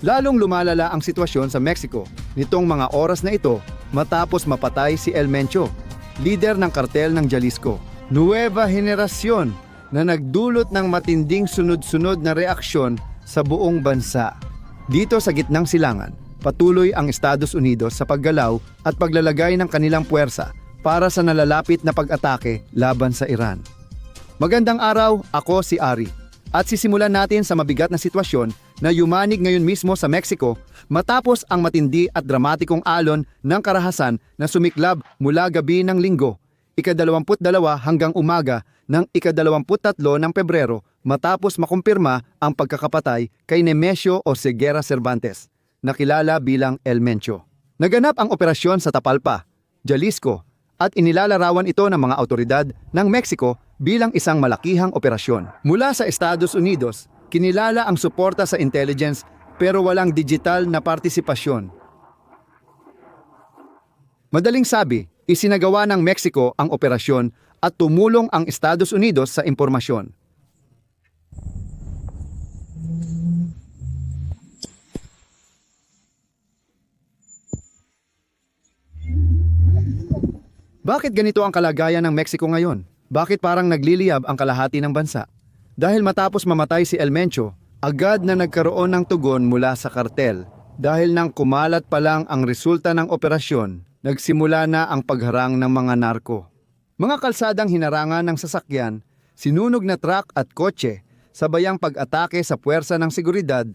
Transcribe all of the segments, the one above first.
Lalong lumalala ang sitwasyon sa Mexico nitong mga oras na ito matapos mapatay si El Mencho, lider ng kartel ng Jalisco. Nueva henerasyon na nagdulot ng matinding sunod-sunod na reaksyon sa buong bansa. Dito sa gitnang silangan, patuloy ang Estados Unidos sa paggalaw at paglalagay ng kanilang puwersa para sa nalalapit na pag-atake laban sa Iran. Magandang araw, ako si Ari. At sisimulan natin sa mabigat na sitwasyon na yumanig ngayon mismo sa Mexico matapos ang matindi at dramatikong alon ng karahasan na sumiklab mula gabi ng Linggo, ika-22 hanggang umaga ng ika-23 ng Pebrero matapos makumpirma ang pagkakapatay kay Nemesio Oseguera Cervantes, nakilala bilang El Mencho. Naganap ang operasyon sa Tapalpa, Jalisco, at inilalarawan ito ng mga autoridad ng Mexico bilang isang malakihang operasyon. Mula sa Estados Unidos, kinilala ang suporta sa intelligence pero walang digital na partisipasyon. Madaling sabi, isinagawa ng Mexico ang operasyon at tumulong ang Estados Unidos sa impormasyon. Bakit ganito ang kalagayan ng Mexico ngayon? Bakit parang nagliliyab ang kalahati ng bansa? Dahil matapos mamatay si El Mencho, agad na nagkaroon ng tugon mula sa kartel. Dahil nang kumalat pa lang ang resulta ng operasyon, nagsimula na ang pagharang ng mga narko. Mga kalsadang hinarangan ng sasakyan, sinunog na truck at kotse, sabayang pag-atake sa puwersa ng seguridad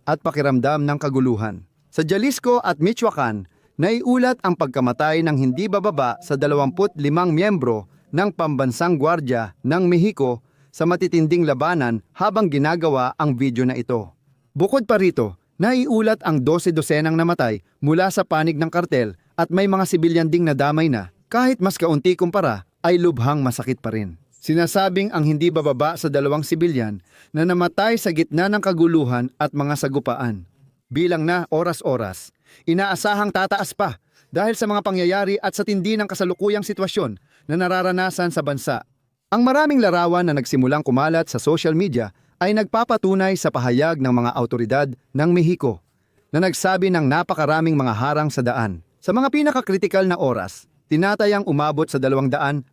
at pakiramdam ng kaguluhan. Sa Jalisco at Michoacan, naiulat ang pagkamatay ng hindi bababa sa 25 miyembro ng Pambansang Gwardya ng Mexico sa matitinding labanan habang ginagawa ang video na ito. Bukod pa rito, naiulat ang 12 dosenang namatay mula sa panig ng kartel at may mga sibilyan ding nadamay na, kahit mas kaunti kumpara, ay lubhang masakit pa rin. Sinasabing ang hindi bababa sa 2 sibilyan na namatay sa gitna ng kaguluhan at mga sagupaan. Bilang na oras-oras, inaasahang tataas pa dahil sa mga pangyayari at sa tindi ng kasalukuyang sitwasyon na nararanasan sa bansa. Ang maraming larawan na nagsimulang kumalat sa social media ay nagpapatunay sa pahayag ng mga autoridad ng Mexico na nagsabi ng napakaraming mga harang sa daan. Sa mga pinakakritikal na oras, tinatayang umabot sa 252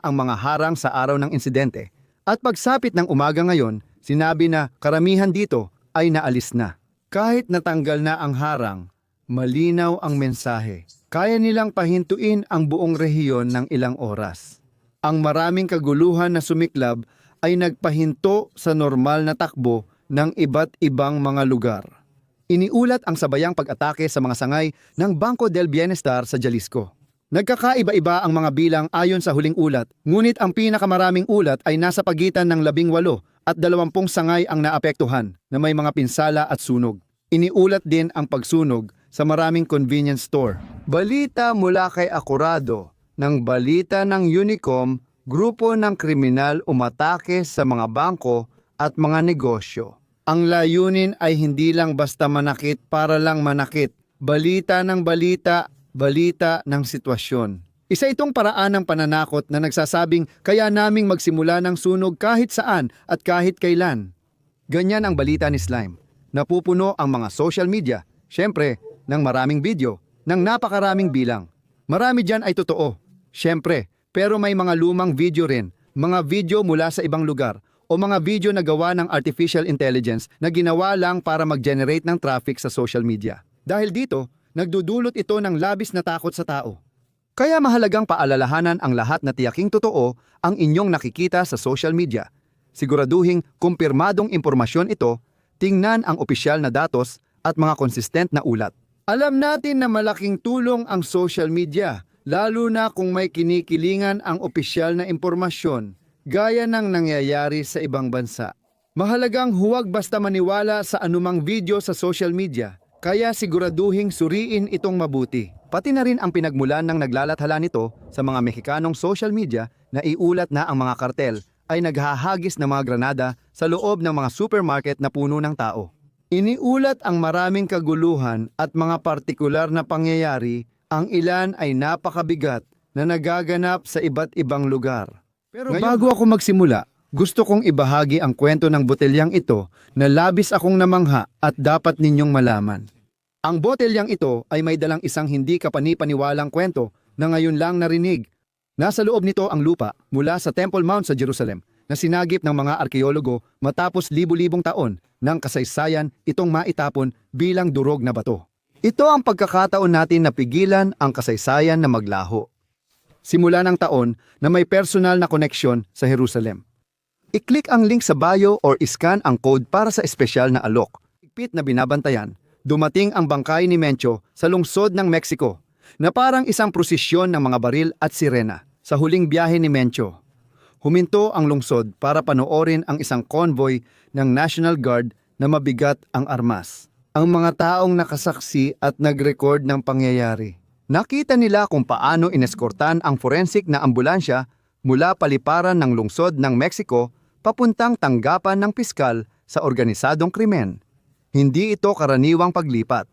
ang mga harang sa araw ng insidente. At pagsapit ng umaga ngayon, sinabi na karamihan dito ay naalis na. Kahit natanggal na ang harang, malinaw ang mensahe. Kaya nilang pahintuin ang buong rehiyon ng ilang oras. Ang maraming kaguluhan na sumiklab ay nagpahinto sa normal na takbo ng iba't ibang mga lugar. Iniulat ang sabayang pag-atake sa mga sangay ng Banco del Bienestar sa Jalisco. Nagkakaiba-iba ang mga bilang ayon sa huling ulat, ngunit ang pinakamaraming ulat ay nasa pagitan ng 18 at 20 sangay ang naapektuhan na may mga pinsala at sunog. Iniulat din ang pagsunog sa maraming convenience store. Balita mula kay Akurado ng balita ng Unicom, grupo ng kriminal umatake sa mga bangko at mga negosyo. Ang layunin ay hindi lang basta manakit para lang manakit. Balita ng balita, balita ng sitwasyon. Isa itong paraan ng pananakot na nagsasabing kaya naming magsimula ng sunog kahit saan at kahit kailan. Ganyan ang balita ni Slime. Napupuno ang mga social media, syempre, ng maraming video, ng napakaraming bilang. Marami dyan ay totoo, syempre, pero may mga lumang video rin, mga video mula sa ibang lugar, o mga video na gawa ng artificial intelligence na ginawa lang para mag-generate ng traffic sa social media. Dahil dito, nagdudulot ito ng labis na takot sa tao. Kaya mahalagang paalalahanan ang lahat na tiyaking totoo ang inyong nakikita sa social media. Siguraduhing kumpirmadong impormasyon ito, tingnan ang opisyal na datos at mga konsistent na ulat. Alam natin na malaking tulong ang social media, lalo na kung may kinikilingan ang opisyal na impormasyon, gaya ng nangyayari sa ibang bansa. Mahalagang huwag basta maniwala sa anumang video sa social media, kaya siguraduhing suriin itong mabuti. Pati na rin ang pinagmulan ng naglalathala nito sa mga Mexicanong social media na iulat na ang mga kartel ay naghahagis ng mga granada sa loob ng mga supermarket na puno ng tao. Iniulat ang maraming kaguluhan at mga partikular na pangyayari, ang ilan ay napakabigat na nagaganap sa iba't ibang lugar. Pero bago ako magsimula, Gusto kong ibahagi ang kwento ng botelyang ito na labis akong namangha at dapat ninyong malaman. Ang botelyang ito ay may dalang isang hindi kapani-paniwalang kwento na ngayon lang narinig. Nasa loob nito ang lupa mula sa Temple Mount sa Jerusalem na sinagip ng mga arkeologo matapos libu-libong taon ng kasaysayan itong maitapon bilang durog na bato. Ito ang pagkakataon natin na pigilan ang kasaysayan na maglaho. Simula ng taon na may personal na koneksyon sa Jerusalem. I-click ang link sa bio or iscan ang code para sa espesyal na alok. Higpit na binabantayan, dumating ang bangkay ni Mencho sa lungsod ng Mexico na parang isang prosesyon ng mga baril at sirena. Sa huling biyahe ni Mencho, huminto ang lungsod para panoorin ang isang convoy ng National Guard na mabigat ang armas. Ang mga taong nakasaksi at nag-record ng pangyayari. Nakita nila kung paano ineskortan ang forensic na ambulansya mula paliparan ng lungsod ng Mexico papuntang tanggapan ng piskal sa organisadong krimen. Hindi ito karaniwang paglipat.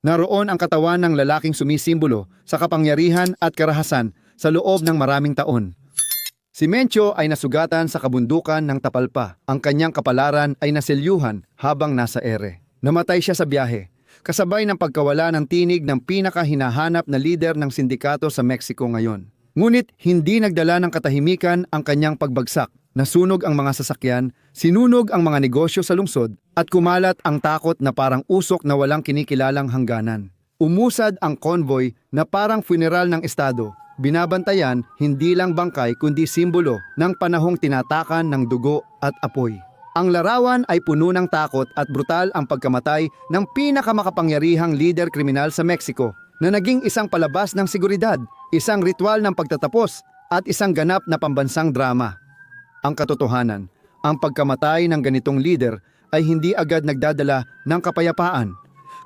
Naroon ang katawan ng lalaking sumisimbolo sa kapangyarihan at karahasan sa loob ng maraming taon. Si Mencho ay nasugatan sa kabundukan ng Tapalpa. Ang kanyang kapalaran ay naselyuhan habang nasa ere. Namatay siya sa biyahe, kasabay ng pagkawala ng tinig ng pinakahinahanap na lider ng sindikato sa Mexico ngayon. Ngunit hindi nagdala ng katahimikan ang kanyang pagbagsak. Nasunog ang mga sasakyan, sinunog ang mga negosyo sa lungsod, at kumalat ang takot na parang usok na walang kinikilalang hangganan. Umusad ang convoy na parang funeral ng estado. Binabantayan hindi lang bangkay kundi simbolo ng panahong tinatakan ng dugo at apoy. Ang larawan ay puno ng takot at brutal ang pagkamatay ng pinakamakapangyarihang lider kriminal sa Mexico na naging isang palabas ng seguridad, isang ritual ng pagtatapos at isang ganap na pambansang drama. Ang katotohanan, ang pagkamatay ng ganitong lider ay hindi agad nagdadala ng kapayapaan.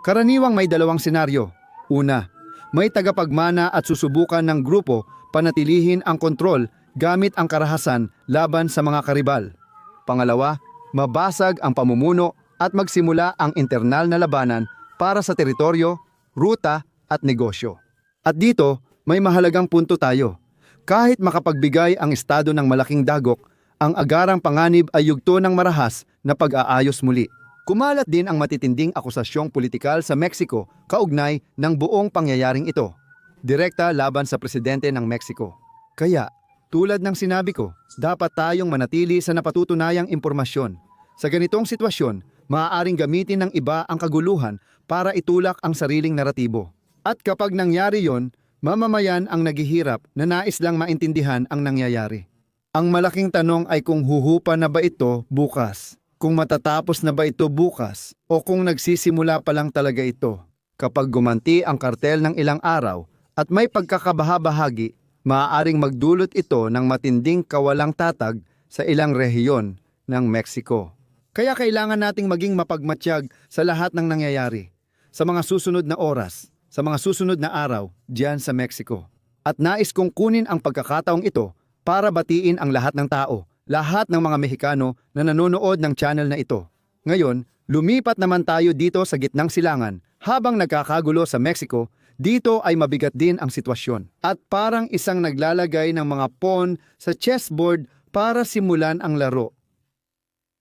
Karaniwang may dalawang senaryo. Una, may tagapagmana at susubukan ng grupo panatilihin ang kontrol gamit ang karahasan laban sa mga karibal. Pangalawa, mabasag ang pamumuno at magsimula ang internal na labanan para sa teritoryo, ruta at negosyo. At dito, may mahalagang punto tayo. Kahit makapagbigay ang estado ng malaking dagok, ang agarang panganib ay yugto ng marahas na pag-aayos muli. Kumalat din ang matitinding akusasyong politikal sa Mexico kaugnay ng buong pangyayaring ito. Direkta laban sa presidente ng Mexico. Kaya, tulad ng sinabi ko, dapat tayong manatili sa napatutunayang impormasyon. Sa ganitong sitwasyon, maaaring gamitin ng iba ang kaguluhan para itulak ang sariling naratibo. At kapag nangyari yon, mamamayan ang naghihirap na nais lang maintindihan ang nangyayari. Ang malaking tanong ay kung huhupa na ba ito bukas, kung matatapos na ba ito bukas, o kung nagsisimula pa lang talaga ito. Kapag gumanti ang kartel ng ilang araw at may pagkakabahabahagi, maaaring magdulot ito ng matinding kawalang tatag sa ilang rehiyon ng Mexico. Kaya kailangan nating maging mapagmatsyag sa lahat ng nangyayari, sa mga susunod na oras, sa mga susunod na araw diyan sa Mexico. At nais kong kunin ang pagkakataong ito para batiin ang lahat ng tao, lahat ng mga Mexicano na nanonood ng channel na ito. Ngayon, lumipat naman tayo dito sa gitnang silangan. Habang nagkakagulo sa Mexico, dito ay mabigat din ang sitwasyon. At parang isang naglalagay ng mga pawn sa chessboard para simulan ang laro.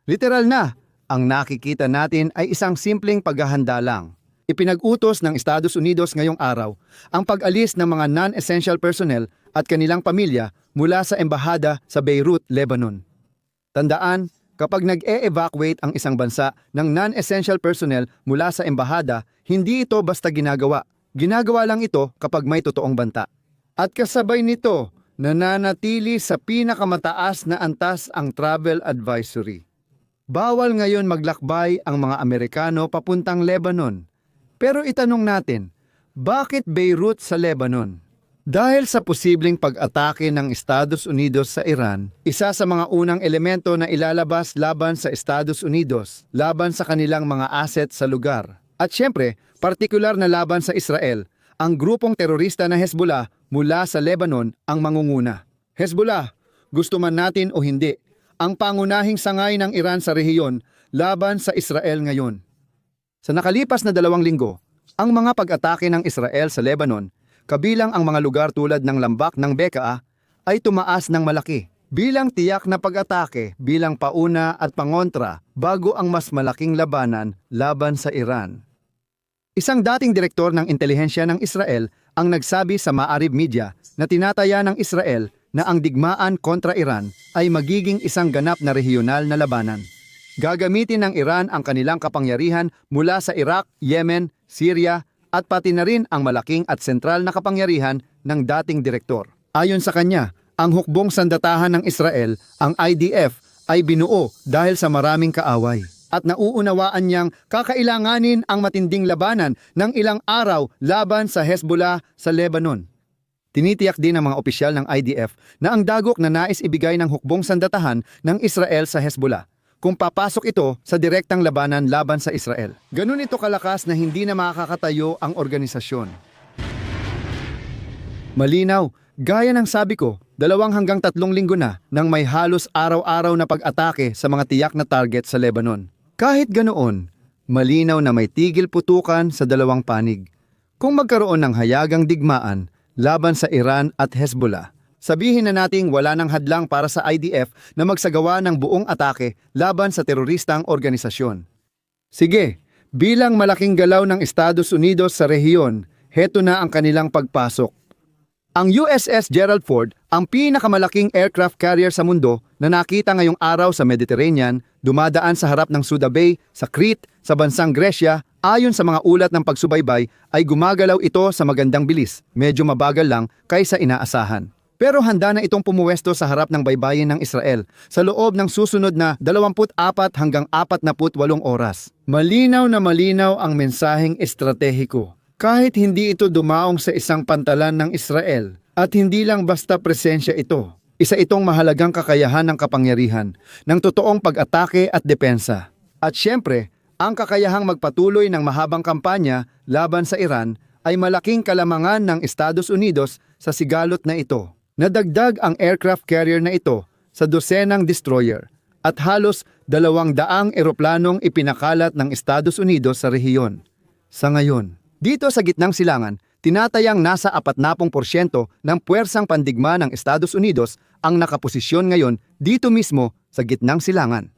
Literal na, ang nakikita natin ay isang simpleng paghahanda lang. Ipinag-utos ng Estados Unidos ngayong araw ang pag-alis ng mga non-essential personnel at kanilang pamilya mula sa embahada sa Beirut, Lebanon. Tandaan, kapag nag-e-evacuate ang isang bansa ng non-essential personnel mula sa embahada, hindi ito basta ginagawa. Ginagawa lang ito kapag may totoong banta. At kasabay nito, nananatili sa pinakamataas na antas ang travel advisory. Bawal ngayon maglakbay ang mga Amerikano papuntang Lebanon. Pero itanong natin, bakit Beirut sa Lebanon? Dahil sa posibleng pag-atake ng Estados Unidos sa Iran, isa sa mga unang elemento na ilalabas laban sa Estados Unidos, laban sa kanilang mga asset sa lugar. At syempre, partikular na laban sa Israel, ang grupong terorista na Hezbollah mula sa Lebanon ang mangunguna. Hezbollah, gusto man natin o hindi, ang pangunahing sangay ng Iran sa rehiyon laban sa Israel ngayon. Sa nakalipas na 2 linggo, ang mga pag-atake ng Israel sa Lebanon, kabilang ang mga lugar tulad ng lambak ng Bekaa, ay tumaas ng malaki. bilang tiyak na pag-atake bilang pauna at pangontra bago ang mas malaking labanan laban sa Iran. Isang dating direktor ng intelihensya ng Israel ang nagsabi sa Ma'arib Media na tinataya ng Israel na ang digmaan kontra Iran ay magiging isang ganap na rehiyonal na labanan. Gagamitin ng Iran ang kanilang kapangyarihan mula sa Iraq, Yemen, Syria at pati na rin ang malaking at sentral na kapangyarihan ng dating direktor. Ayon sa kanya, ang hukbong sandatahan ng Israel, ang IDF, ay binuo dahil sa maraming kaaway. At nauunawaan niyang kakailanganin ang matinding labanan ng ilang araw laban sa Hezbollah sa Lebanon. Tinitiyak din ng mga opisyal ng IDF na ang dagok na nais ibigay ng hukbong sandatahan ng Israel sa Hezbollah kung papasok ito sa direktang labanan laban sa Israel. Ganun ito kalakas na hindi na makakatayo ang organisasyon. Malinaw, gaya ng sabi ko, 2 hanggang 3 linggo na nang may halos araw-araw na pag-atake sa mga tiyak na target sa Lebanon. Kahit ganoon, malinaw na may tigil putukan sa dalawang panig. Kung magkaroon ng hayagang digmaan laban sa Iran at Hezbollah, sabihin na nating wala nang hadlang para sa IDF na magsagawa ng buong atake laban sa teroristang organisasyon. Sige, bilang malaking galaw ng Estados Unidos sa rehiyon, heto na ang kanilang pagpasok. Ang USS Gerald Ford, ang pinakamalaking aircraft carrier sa mundo na nakita ngayong araw sa Mediterranean, dumadaan sa harap ng Suda Bay, sa Crete, sa bansang Gresya, ayon sa mga ulat ng pagsubaybay ay gumagalaw ito sa magandang bilis, medyo mabagal lang kaysa inaasahan. Pero handa na itong pumuwesto sa harap ng baybayin ng Israel sa loob ng susunod na 24 hanggang 48 oras. Malinaw na malinaw ang mensaheng estratehiko. Kahit hindi ito dumaong sa isang pantalan ng Israel at hindi lang basta presensya ito, isa itong mahalagang kakayahan ng kapangyarihan, ng totoong pag-atake at depensa. At syempre, ang kakayahang magpatuloy ng mahabang kampanya laban sa Iran ay malaking kalamangan ng Estados Unidos sa sigalot na ito. Nadagdag ang aircraft carrier na ito sa dosenang destroyer at halos 200 eroplanong ipinakalat ng Estados Unidos sa rehiyon. Sa ngayon, dito sa gitnang silangan, tinatayang nasa 40% ng puwersang pandigma ng Estados Unidos ang nakaposisyon ngayon dito mismo sa gitnang silangan.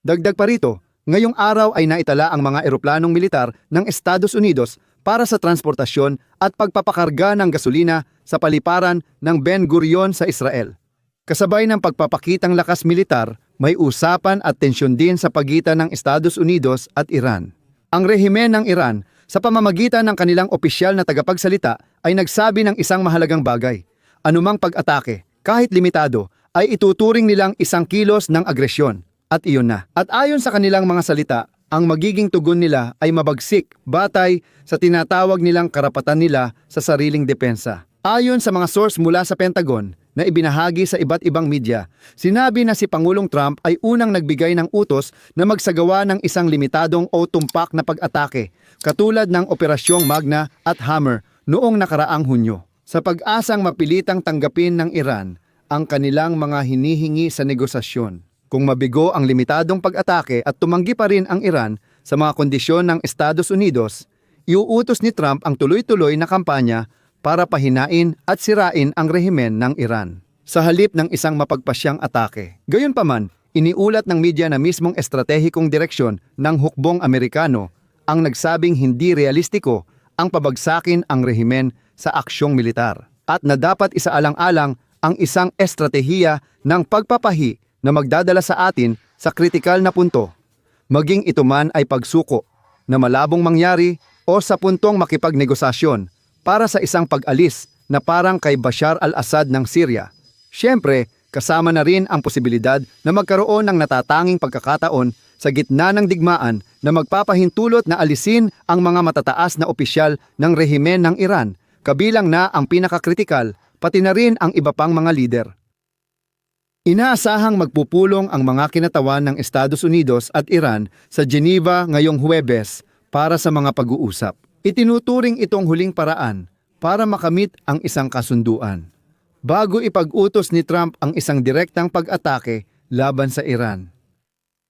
Dagdag pa rito, ngayong araw ay naitala ang mga eroplanong militar ng Estados Unidos para sa transportasyon at pagpapakarga ng gasolina sa paliparan ng Ben Gurion sa Israel. Kasabay ng pagpapakitang lakas militar, may usapan at tensyon din sa pagitan ng Estados Unidos at Iran. Ang rehimen ng Iran, sa pamamagitan ng kanilang opisyal na tagapagsalita, ay nagsabi ng isang mahalagang bagay. Anumang pag-atake, kahit limitado, ay ituturing nilang isang kilos ng agresyon. At iyon na. At ayon sa kanilang mga salita, ang magiging tugon nila ay mabagsik, batay sa tinatawag nilang karapatan nila sa sariling depensa. Ayon sa mga source mula sa Pentagon na ibinahagi sa iba't ibang media, sinabi na si Pangulong Trump ay unang nagbigay ng utos na magsagawa ng isang limitadong o tumpak na pag-atake, katulad ng Operasyong Magna at Hammer noong nakaraang Hunyo. Sa pag-asang mapilitang tanggapin ng Iran ang kanilang mga hinihingi sa negosasyon. Kung mabigo ang limitadong pag-atake at tumanggi pa rin ang Iran sa mga kondisyon ng Estados Unidos, iuutos ni Trump ang tuloy-tuloy na kampanya para pahinain at sirain ang rehimen ng Iran sa halip ng isang mapagpasyang atake. Gayunpaman, iniulat ng media na mismong estratehikong direksyon ng hukbong Amerikano ang nagsabing hindi realistiko ang pabagsakin ang rehimen sa aksyong militar at na dapat isaalang-alang ang isang estratehiya ng pagpapahi na magdadala sa atin sa kritikal na punto, maging ito man ay pagsuko na malabong mangyari o sa puntong makipagnegosasyon para sa isang pag-alis na parang kay Bashar al-Assad ng Syria. Siyempre, kasama na rin ang posibilidad na magkaroon ng natatanging pagkakataon sa gitna ng digmaan na magpapahintulot na alisin ang mga matataas na opisyal ng rehimen ng Iran, kabilang na ang pinakakritikal, pati na rin ang iba pang mga lider. Inaasahang magpupulong ang mga kinatawan ng Estados Unidos at Iran sa Geneva ngayong Huwebes para sa mga pag-uusap. Itinuturing itong huling paraan para makamit ang isang kasunduan, bago ipag-utos ni Trump ang isang direktang pag-atake laban sa Iran.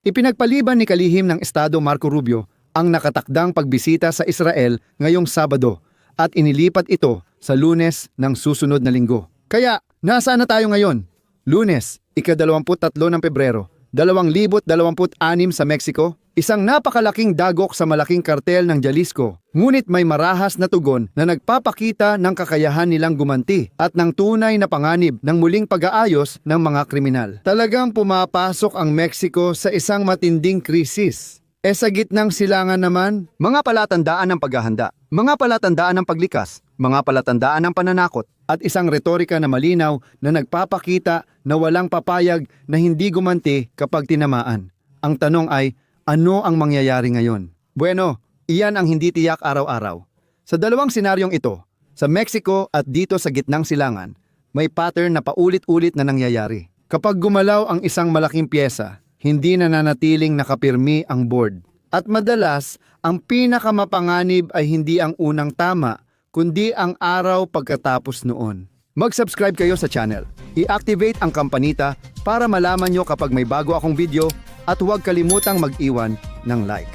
Ipinagpaliban ni kalihim ng Estado Marco Rubio ang nakatakdang pagbisita sa Israel ngayong Sabado at inilipat ito sa Lunes ng susunod na linggo. Kaya, nasaan na tayo ngayon? Lunes, ika-23 ng Pebrero, 2026 sa Mexico, isang napakalaking dagok sa malaking kartel ng Jalisco. Ngunit may marahas na tugon na nagpapakita ng kakayahan nilang gumanti at ng tunay na panganib ng muling pag-aayos ng mga kriminal. Talagang pumapasok ang Mexico sa isang matinding krisis. Sa gitnang silangan naman, mga palatandaan ng paghahanda, mga palatandaan ng paglikas, mga palatandaan ng pananakot, at isang retorika na malinaw na nagpapakita na walang papayag na hindi gumanti kapag tinamaan. Ang tanong ay, ano ang mangyayari ngayon? Bueno, iyan ang hindi tiyak araw-araw. Sa dalawang senaryong ito, sa Mexico at dito sa gitnang silangan, may pattern na paulit-ulit na nangyayari. Kapag gumalaw ang isang malaking pyesa, hindi na nanatiling nakapirmi ang board. At madalas, ang pinakamapanganib ay hindi ang unang tama, kundi ang araw pagkatapos noon. Mag-subscribe kayo sa channel. I-activate ang kampanita para malaman nyo kapag may bago akong video at huwag kalimutang mag-iwan ng like.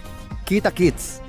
Kita-kits!